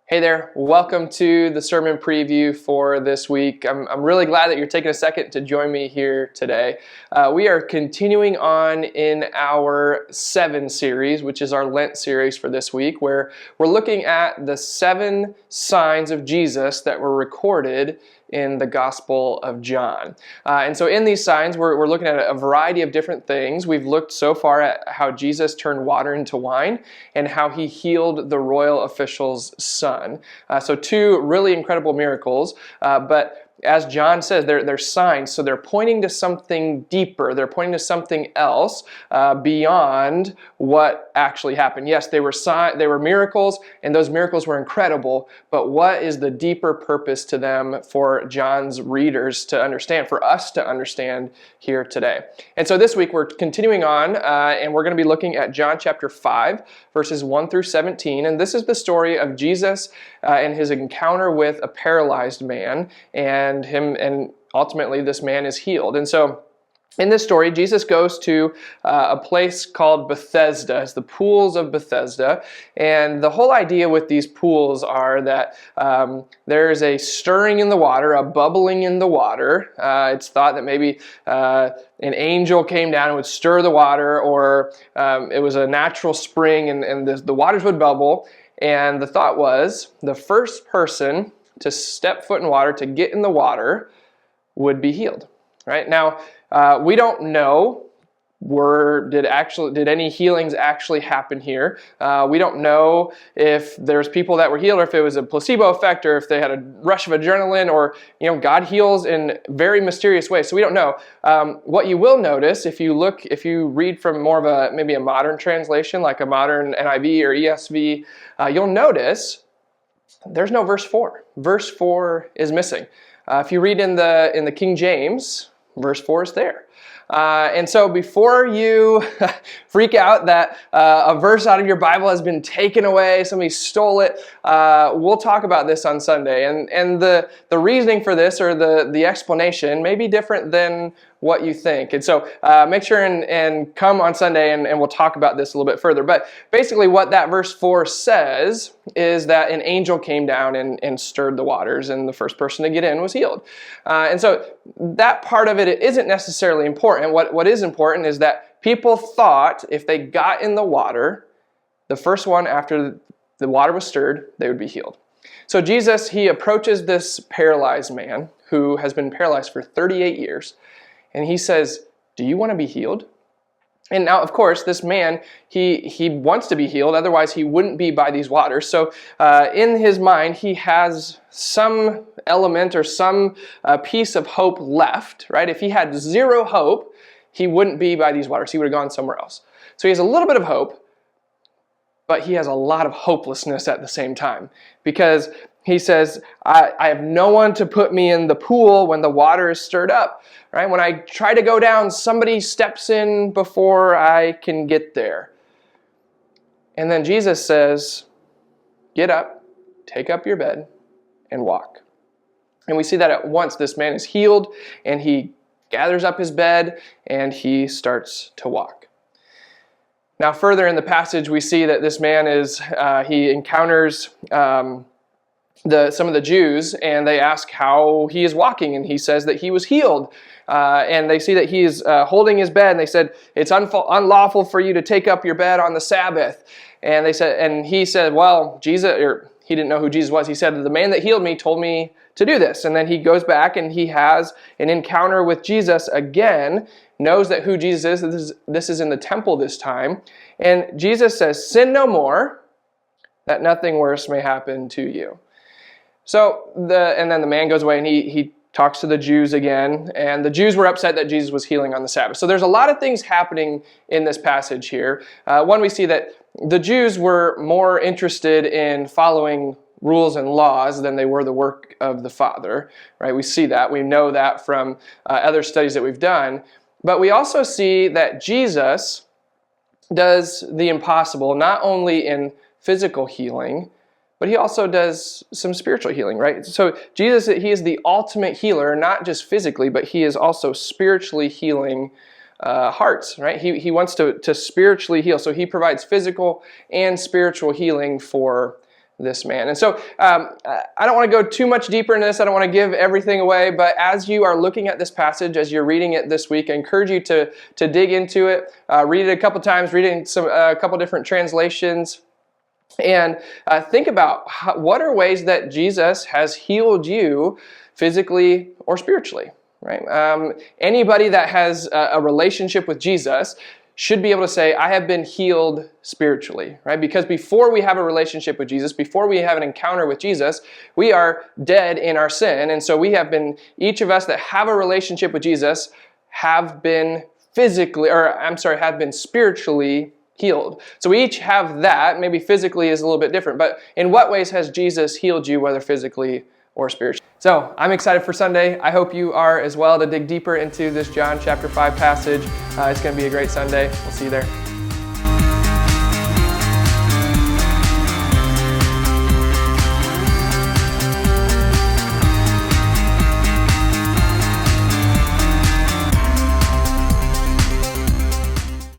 Hey there, welcome to the sermon preview for this week. I'm really glad that you're taking a second to join me here today. We are continuing on in our VII series, which is our Lent series for this week, where we're looking at the 7 signs of Jesus that were recorded in the Gospel of John. And so in these signs, we're looking at a variety of different things. We've looked so far at how Jesus turned water into wine and how he healed the royal official's son. So 2 really incredible miracles, but as John says, they're signs, so they're pointing to something deeper. They're pointing to something else beyond what actually happened. Yes, they were miracles, and those miracles were incredible, but what is the deeper purpose to them for John's readers to understand, for us to understand here today? And so this week we're continuing on, and we're going to be looking at John chapter 5, verses 1 through 17, and this is the story of Jesus and his encounter with a paralyzed man, and ultimately this man is healed. And so in this story, Jesus goes to a place called Bethesda. It's the pools of Bethesda. And the whole idea with these pools are that there's a stirring in the water, a bubbling in the water. It's thought that maybe an angel came down and would stir the water, or it was a natural spring and the waters would bubble. And the thought was the first person to step foot in water, to get in the water, would be healed. Right? Now, we don't know did any healings actually happen here. We don't know if there's people that were healed, or if it was a placebo effect, or if they had a rush of adrenaline, or God heals in very mysterious ways. So we don't know. What you will notice if you read from more of maybe a modern translation, like a modern NIV or ESV, you'll notice there's no verse 4. Verse 4 is missing. If you read in the King James, verse 4 is there. And so before you freak out that a verse out of your Bible has been taken away, somebody stole it, we'll talk about this on Sunday. And the reasoning for this, or the explanation, may be different than what you think. And so make sure and come on Sunday and we'll talk about this a little bit further. But basically what that verse 4 says is that an angel came down and stirred the waters, and the first person to get in was healed. And so that part of it isn't necessarily important. What is important is that people thought if they got in the water, the first one after the water was stirred, they would be healed. So Jesus, he approaches this paralyzed man who has been paralyzed for 38 years. And he says, "Do you want to be healed?" And now, of course, this man, he wants to be healed. Otherwise, he wouldn't be by these waters. So in his mind, he has some element or some piece of hope left, right? If he had zero hope, he wouldn't be by these waters. He would have gone somewhere else. So he has a little bit of hope, but he has a lot of hopelessness at the same time, because he says, I have no one to put me in the pool when the water is stirred up. Right? When I try to go down, somebody steps in before I can get there. And then Jesus says, "Get up, take up your bed, and walk." And we see that at once this man is healed, and he gathers up his bed, and he starts to walk. Now further in the passage, we see that this man he encounters some of the Jews, and they ask how he is walking, and he says that he was healed. And they see that he is holding his bed, and they said, "It's unlawful for you to take up your bed on the Sabbath." And he said, "Well, Jesus," or he didn't know who Jesus was. He said, "The man that healed me told me to do this." And then he goes back and he has an encounter with Jesus again, knows that who Jesus is. This is in the temple this time. And Jesus says, "Sin no more, that nothing worse may happen to you." So and then the man goes away, and he talks to the Jews again, and the Jews were upset that Jesus was healing on the Sabbath. So there's a lot of things happening in this passage here. One, we see that the Jews were more interested in following rules and laws than they were the work of the Father. Right? We see that. We know that from other studies that we've done. But we also see that Jesus does the impossible, not only in physical healing, but he also does some spiritual healing, right? So Jesus, he is the ultimate healer, not just physically, but he is also spiritually healing hearts, right? He wants to spiritually heal. So he provides physical and spiritual healing for this man. And so I don't want to go too much deeper into this. I don't want to give everything away, but as you are looking at this passage, as you're reading it this week, I encourage you to dig into it, read it a couple times, read it in a couple different translations, and think about what are ways that Jesus has healed you physically or spiritually, right? Anybody that has a relationship with Jesus should be able to say, I have been healed spiritually, right? Because before we have a relationship with Jesus, before we have an encounter with Jesus, we are dead in our sin. And so each of us that have a relationship with Jesus have been have been spiritually healed. So we each have that. Maybe physically is a little bit different, but in what ways has Jesus healed you, whether physically or spiritually? So I'm excited for Sunday. I hope you are as well, to dig deeper into this John chapter 5 passage. It's going to be a great Sunday. We'll see you there.